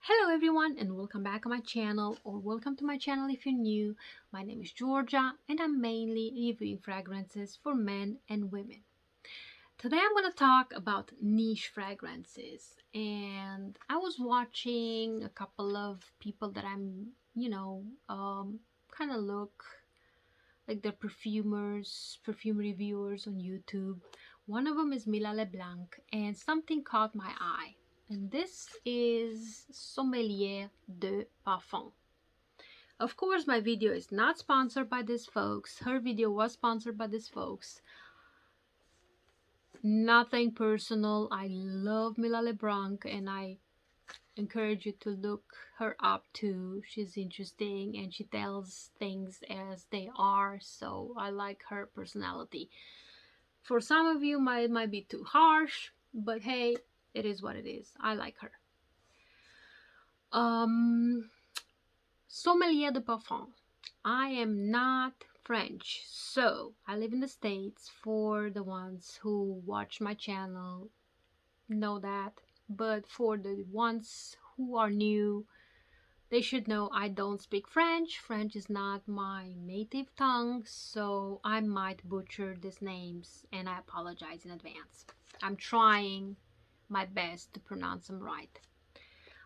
Hello everyone and welcome back on my channel, or welcome to my channel if you're new. My name is Georgia and I'm mainly reviewing fragrances for men and women. Today I'm going to talk about niche fragrances, and I was watching a couple of people that I'm, kind of look like they're perfumers, perfume reviewers on YouTube. One of them is Mila LeBlanc, and something caught my eye. And this is Sommelier de Parfum. Of course, my video is not sponsored by these folks. Her video was sponsored by these folks. Nothing personal. I love Mila LeBlanc and I encourage you to look her up too. She's interesting and she tells things as they are, so I like her personality. For some of you, it might be too harsh, but hey, it is what it is. I like her. Sommelier de Parfum. I am not French, so I live in the States. For the ones who watch my channel, know that. But for the ones who are new, they should know I don't speak French. French is not my native tongue, so I might butcher these names and I apologize in advance. I'm trying my best to pronounce them right.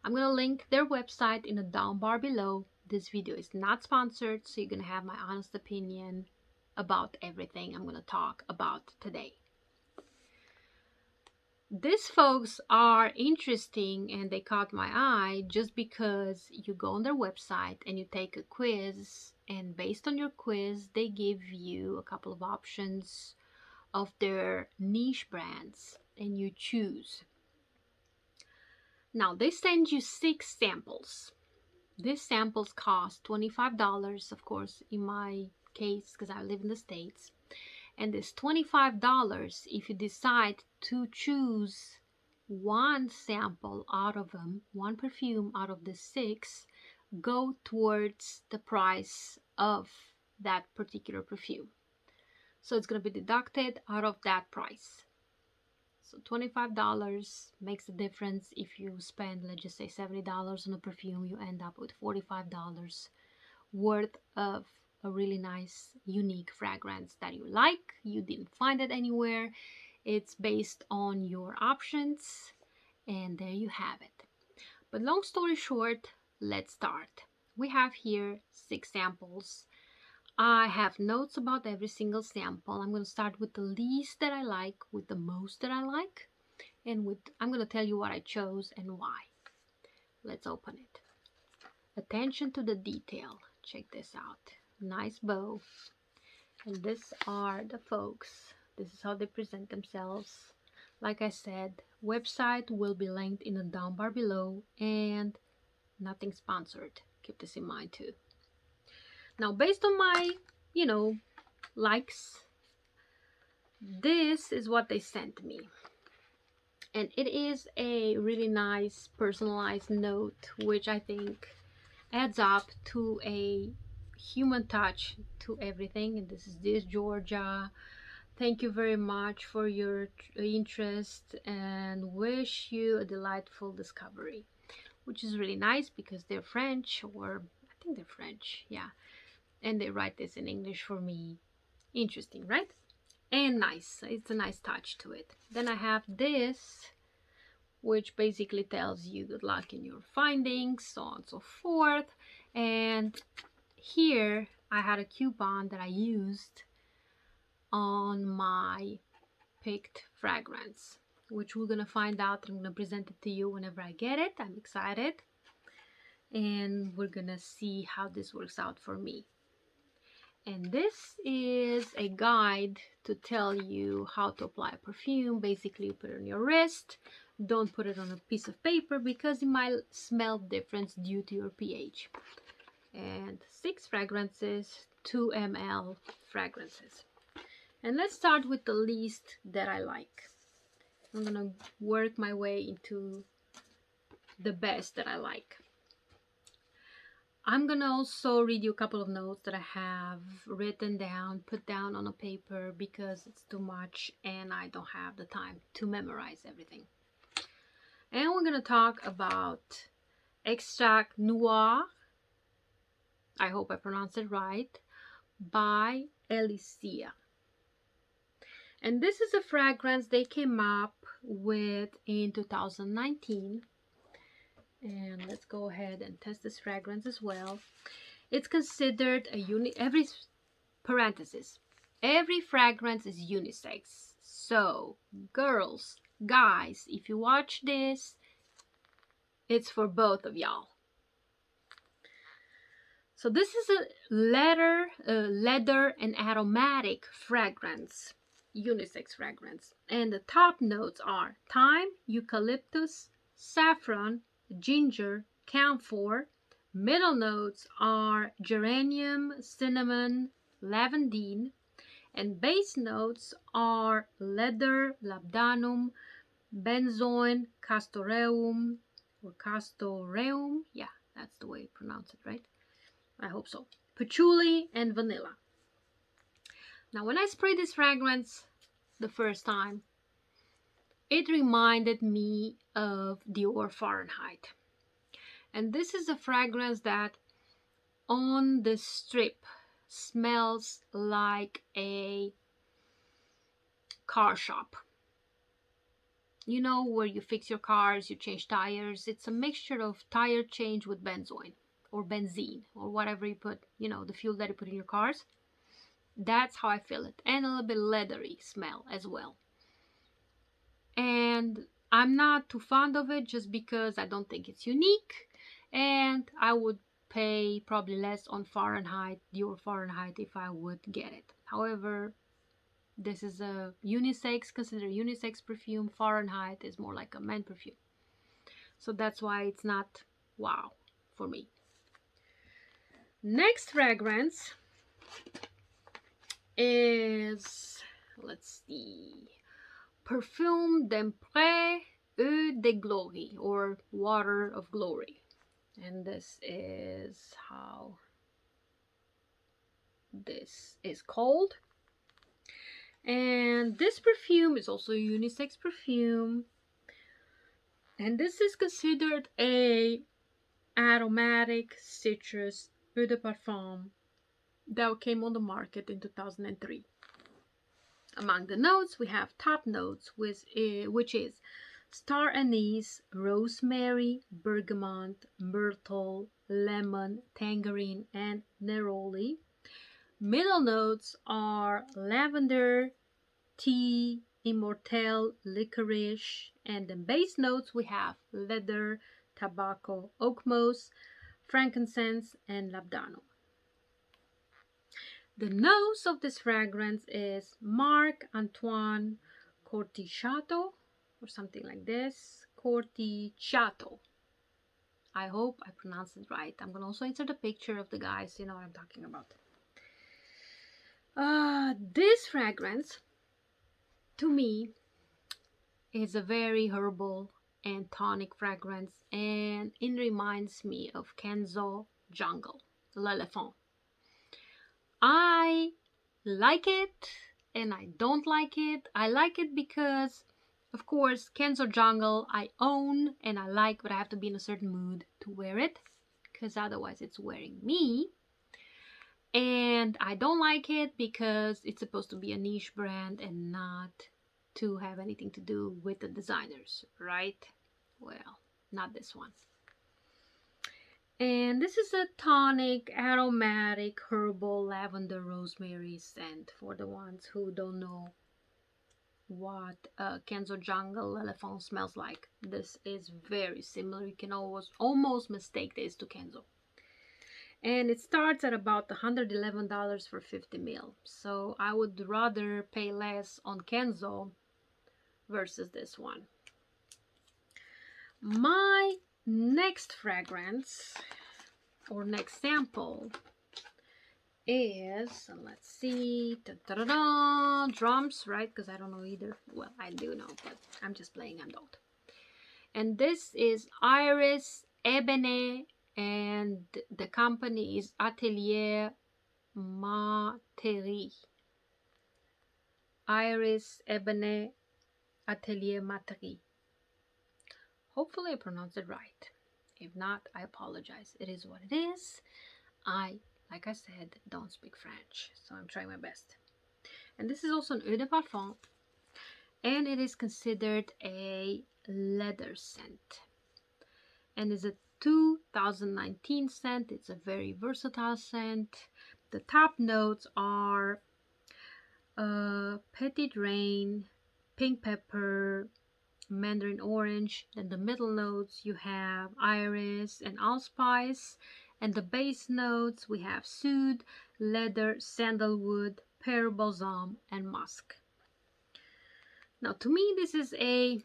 I'm going to link their website in the down bar below. This video is not sponsored, so you're going to have my honest opinion about everything I'm going to talk about today. These folks are interesting and they caught my eye just because you go on their website and you take a quiz, and based on your quiz they give you a couple of options of their niche brands and you choose. Now they send you 6 samples. These samples cost $25, of course in my case because I live in the States. And this $25, if you decide to choose one sample out of them, one perfume out of the 6, go towards the price of that particular perfume. So it's going to be deducted out of that price. So $25 makes a difference. If you spend, let's just say $70 on a perfume, you end up with $45 worth of a really nice, unique fragrance that you like. You didn't find it anywhere. It's based on your options, and there you have it. But long story short, let's start. We have here 6 samples. I have notes about every single sample. I'm going to start with the least that I like, with the most that I like, and I'm going to tell you what I chose and why. Let's open it. Attention to the detail. Check this out. Nice bow. And these are the folks. This is how they present themselves. Like I said, website will be linked in the down bar below, and nothing sponsored. Keep this in mind too. Now, based on my, likes, this is what they sent me. And it is a really nice personalized note, which I think adds up to a human touch to everything. And this Georgia. Thank you very much for your interest and wish you a delightful discovery, which is really nice because they're French, or I think they're French, yeah, and they write this in English for me. Interesting, right? And nice. It's a nice touch to it. Then I have this, which basically tells you good luck in your findings, so on and so forth. And here I had a coupon that I used on my picked fragrance, which we're gonna find out. I'm gonna present it to you whenever I get it. I'm excited, and we're gonna see how this works out for me. And this is a guide to tell you how to apply a perfume. Basically, you put it on your wrist. Don't put it on a piece of paper because it might smell different due to your pH. And 6 fragrances, 2 ml fragrances. And let's start with the least that I like. I'm gonna work my way into the best that I like. I'm gonna also read you a couple of notes that I have written down, put down on a paper, because it's too much and I don't have the time to memorize everything. And we're gonna talk about Extract Noir, I hope I pronounced it right, by Elysia. And this is a fragrance they came up with in 2019. And let's go ahead and test this fragrance as well. It's considered a every parenthesis, every fragrance is unisex. So girls, guys, if you watch this, it's for both of y'all. So this is a leather and aromatic fragrance, unisex fragrance. And the top notes are thyme, eucalyptus, saffron, ginger, camphor. Middle notes are geranium, cinnamon, lavandine. And base notes are leather, labdanum, benzoin, castoreum, or castoreum. Yeah, that's the way you pronounce it, right? I hope so. Patchouli and vanilla. Now, when I sprayed this fragrance the first time, it reminded me of Dior Fahrenheit. And this is a fragrance that on the strip smells like a car shop. You know, where you fix your cars, you change tires. It's a mixture of tire change with benzoin or benzene or whatever you put, you know, the fuel that you put in your cars. That's how I feel it. And a little bit leathery smell as well. And I'm not too fond of it just because I don't think it's unique. And I would pay probably less on Fahrenheit, Dior Fahrenheit, if I would get it. However, this is a unisex, considered unisex perfume. Fahrenheit is more like a men perfume. So that's why it's not wow for me. Next fragrance is, let's see, Perfume d'Empire Eau de Glory, or Water of Glory. And this is how this is called. And this perfume is also a unisex perfume. And this is considered a aromatic citrus eau de parfum that came on the market in 2003. Among the notes, we have top notes, which is star anise, rosemary, bergamot, myrtle, lemon, tangerine, and neroli. Middle notes are lavender, tea, immortelle, licorice, and the base notes we have leather, tobacco, oak moss, frankincense, and labdanum. The nose of this fragrance is Marc Antoine Corticciato, or something like this. Corticciato. I hope I pronounced it right. I'm going to also insert a picture of the guys, you know what I'm talking about. This fragrance, to me, is a very herbal and tonic fragrance, and it reminds me of Kenzo Jungle, L'Elephant. I like it and I don't like it. I like it because, of course, Kenzo Jungle I own and I like, but I have to be in a certain mood to wear it, because otherwise it's wearing me. And I don't like it because it's supposed to be a niche brand and not to have anything to do with the designers, right? Well, not this one. And this is a tonic, aromatic, herbal, lavender, rosemary scent for the ones who don't know what Kenzo Jungle Elephant smells like. This is very similar. You can almost mistake this to Kenzo. And it starts at about $111 for 50 ml. So I would rather pay less on Kenzo versus this one. My next fragrance, or next sample, is, let's see, drums, right? Because I don't know either. Well, I do know, but I'm just playing, I don't. And this is Iris Ebene, and the company is Atelier Materie. Iris Ebene Atelier Materie. Hopefully I pronounced it right. If not, I apologize. It is what it is. Like I said, don't speak French, so I'm trying my best. And this is also an eau de parfum, and it is considered a leather scent. And is a 2019 scent. It's a very versatile scent. The top notes are petit rain, pink pepper, mandarin orange. Then the middle notes you have iris and allspice, and the base notes we have soude, leather, sandalwood, pear balsam, and musk. Now to me this is a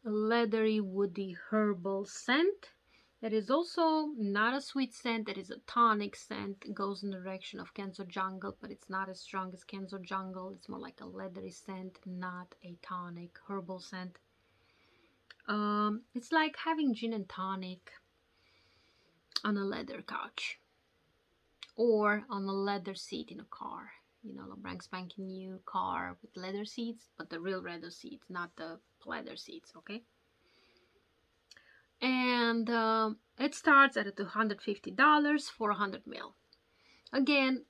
leathery, woody, herbal scent. It is also not a sweet scent. It is a tonic scent. It goes in the direction of Kenzo Jungle, but it's not as strong as Kenzo Jungle. It's more like a leathery scent, not a tonic herbal scent. It's like having gin and tonic on a leather couch or on a leather seat in a car. You know, a brand spanking new car with leather seats, but the real leather seats, not the pleather seats, okay? And it starts at $250 for 100 ml. Again,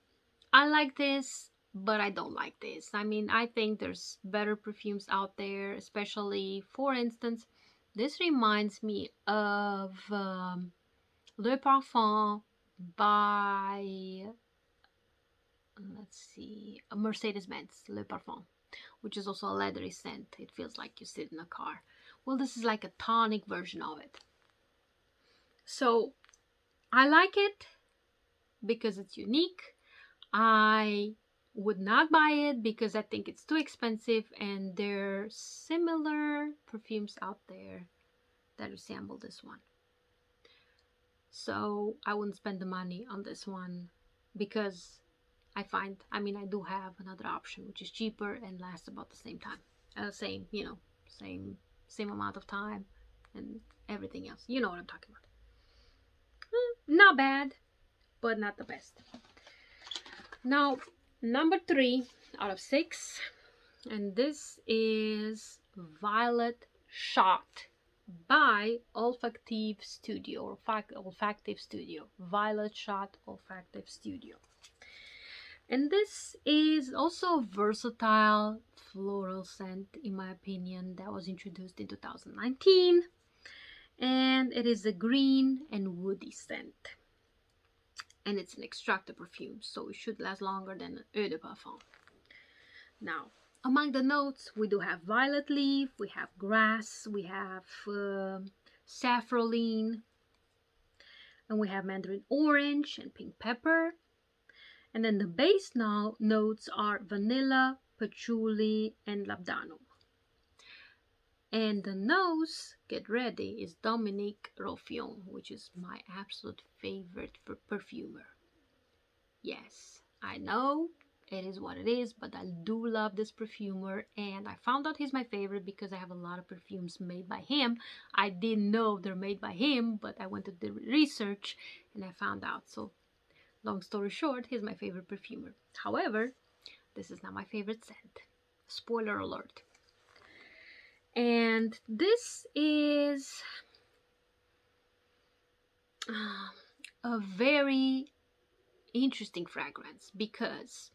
I like this, but I don't like this. I mean, I think there's better perfumes out there, especially, for instance, this reminds me of Le Parfum by, let's see, Mercedes-Benz Le Parfum, which is also a leathery scent. It feels like you sit in a car. Well, this is like a tonic version of it. So I like it because it's unique. I would not buy it because I think it's too expensive, and there are similar perfumes out there that resemble this one. So I wouldn't spend the money on this one because I do have another option which is cheaper and lasts about the same time. Same amount of time and everything else. You know what I'm talking about. Not bad, but not the best. Now, number 3 out of 6, and this is Violet Shot by Olfactive Studio, Olfactive Studio, Violet Shot Olfactive Studio. And this is also a versatile floral scent, in my opinion, that was introduced in 2019. And it is a green and woody scent. And it's an extracted perfume, so it should last longer than an eau de parfum. Now, among the notes, we do have violet leaf, we have grass, we have saffroline, and we have mandarin orange and pink pepper. And then the base notes are vanilla, patchouli, and labdanum. And the nose, get ready, is Dominique Roffion, which is my absolute favorite perfumer. Yes, I know it is what it is, but I do love this perfumer, and I found out he's my favorite because I have a lot of perfumes made by him. I didn't know they're made by him, but I went to do research and I found out. So long story short, he's my favorite perfumer. However, this is not my favorite scent. Spoiler alert. And this is a very interesting fragrance because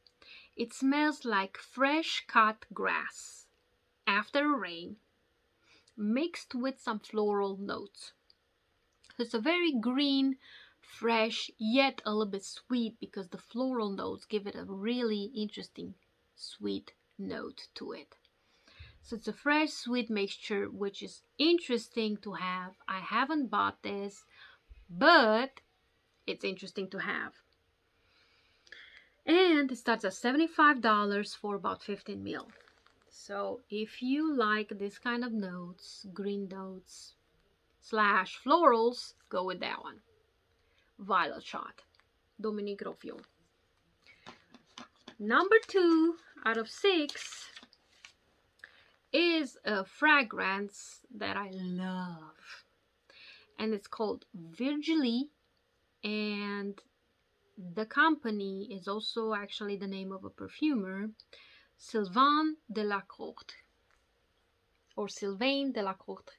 it smells like fresh cut grass after a rain mixed with some floral notes. So it's a very green, fresh, yet a little bit sweet because the floral notes give it a really interesting sweet note to it. So it's a fresh, sweet mixture, which is interesting to have. I haven't bought this, but it's interesting to have. And it starts at $75 for about 15 ml. So if you like this kind of notes, green notes / florals, go with that one. Violet Shot, Dominique Roffion. Number 2 out of 6 is a fragrance that I love, and it's called Virgoli, and the company is also actually the name of a perfumer, Sylvain Delacourt, or Sylvain Delacourt.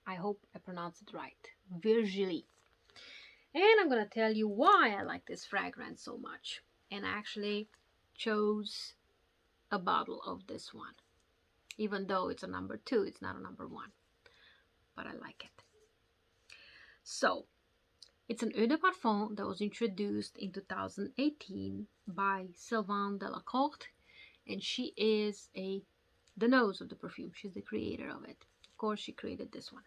I hope I pronounced it right. Virgoli. And I'm gonna tell you why I like this fragrance so much. And I actually chose a bottle of this one. Even though it's a number 2, it's not a number 1. But I like it. So, it's an eau de parfum that was introduced in 2018 by Sylvain Delacourt. And she is the nose of the perfume. She's the creator of it. Of course, she created this one.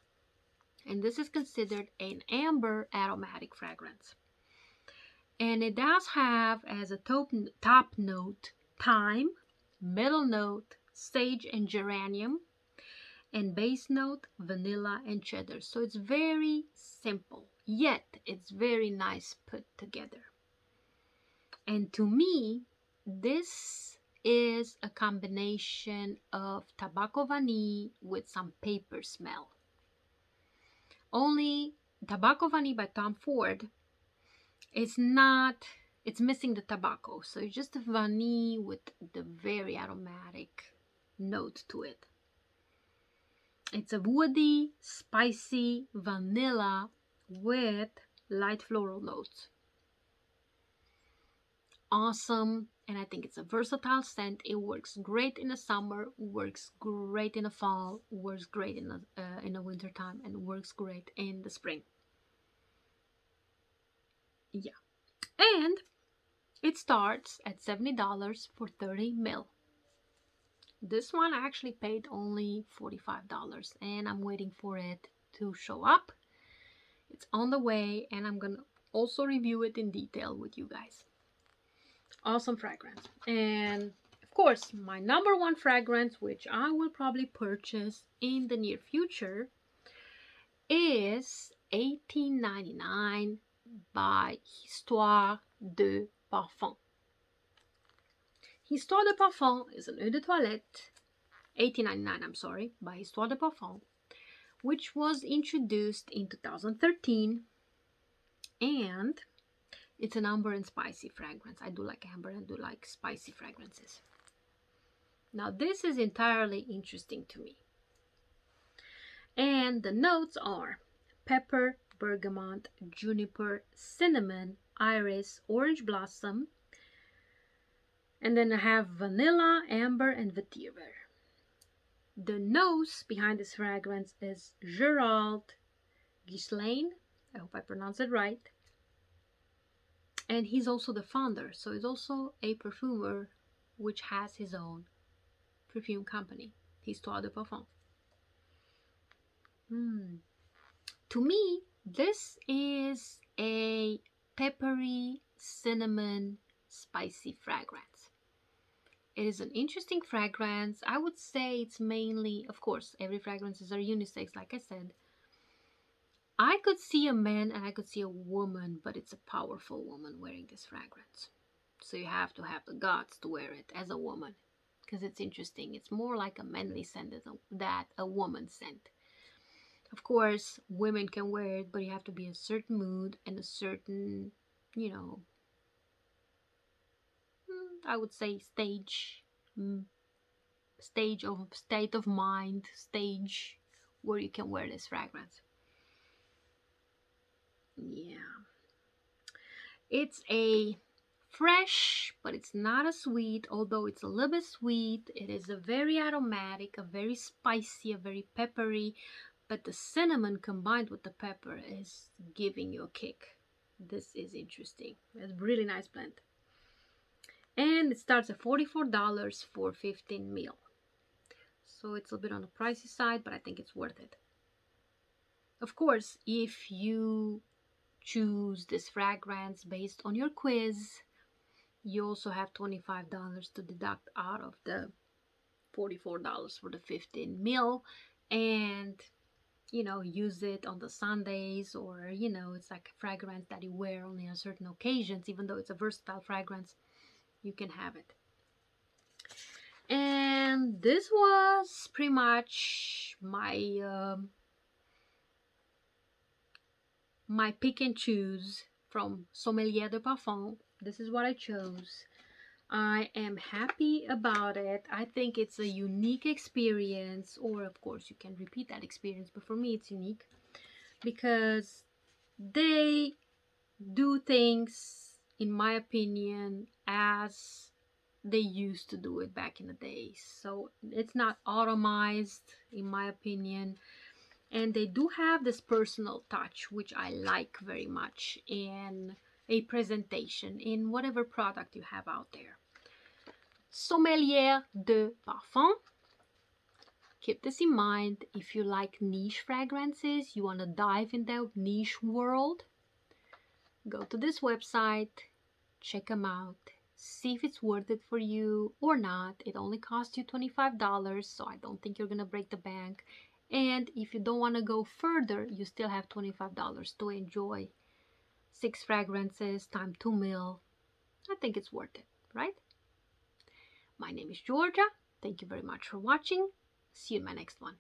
And this is considered an amber aromatic fragrance. And it does have as a top note thyme, middle note sage and geranium, and base note vanilla and cheddar. So it's very simple, yet it's very nice put together. And to me, this is a combination of tobacco vanille with some paper smell. Only Tobacco Vanille by Tom Ford, it's missing the tobacco. So it's just the vanille with the very aromatic note to it. It's a woody, spicy vanilla with light floral notes. Awesome. And I think it's a versatile scent. It works great in the summer, works great in the fall, works great in the winter time, and works great in the spring. Yeah. And it starts at $70 for 30 ml. This one I actually paid only $45, and I'm waiting for it to show up. It's on the way, and I'm gonna also review it in detail with you guys. Awesome fragrance. And of course, my number 1 fragrance, which I will probably purchase in the near future, is $18.99 by Histoire de Parfum. Histoire de Parfum is an eau de toilette, $18.99, I'm sorry, by Histoire de Parfum, which was introduced in 2013, and it's an amber and spicy fragrance. I do like amber and do like spicy fragrances. Now this is entirely interesting to me. And the notes are pepper, bergamot, juniper, cinnamon, iris, orange blossom. And then I have vanilla, amber, and vetiver. The nose behind this fragrance is Gerald Ghislaine. I hope I pronounced it right. And he's also the founder, so he's also a perfumer which has his own perfume company, Histoire de Parfum. To me, this is a peppery, cinnamon, spicy fragrance. It is an interesting fragrance. I would say it's mainly, of course, every fragrances are unisex, like I said. I could see a man and I could see a woman, but it's a powerful woman wearing this fragrance. So you have to have the guts to wear it as a woman, because it's interesting. It's more like a manly scent than a woman scent. Of course, women can wear it, but you have to be a certain mood and a certain, I would say state of mind, stage where you can wear this fragrance. Yeah. It's a fresh, but it's not a sweet, although it's a little bit sweet. It is a very aromatic, a very spicy, a very peppery, but the cinnamon combined with the pepper is giving you a kick. This is interesting. It's a really nice blend. And it starts at $44 for 15 ml. So it's a bit on the pricey side, but I think it's worth it. Of course, if you choose this fragrance based on your quiz, you also have $25 to deduct out of the $44 for the 15 ml, and use it on the Sundays, or it's like a fragrance that you wear only on certain occasions. Even though it's a versatile fragrance, you can have it. And this was pretty much my my pick and choose from Sommelier de Parfum. This is what I chose. I am happy about it. I think it's a unique experience, or of course you can repeat that experience, but for me it's unique because they do things, in my opinion, as they used to do it back in the days. So it's not automized, in my opinion, and they do have this personal touch, which I like very much in a presentation in whatever product you have out there. Sommelier de parfum. Keep this in mind. If you like niche fragrances, you want to dive in that niche world, go to this website, check them out, see if it's worth it for you or not. It only costs you $25, so I don't think you're gonna break the bank. And if you don't want to go further, you still have $25 to enjoy 6 fragrances times 2 mil. I think it's worth it, right? My name is Georgia. Thank you very much for watching. See you in my next one.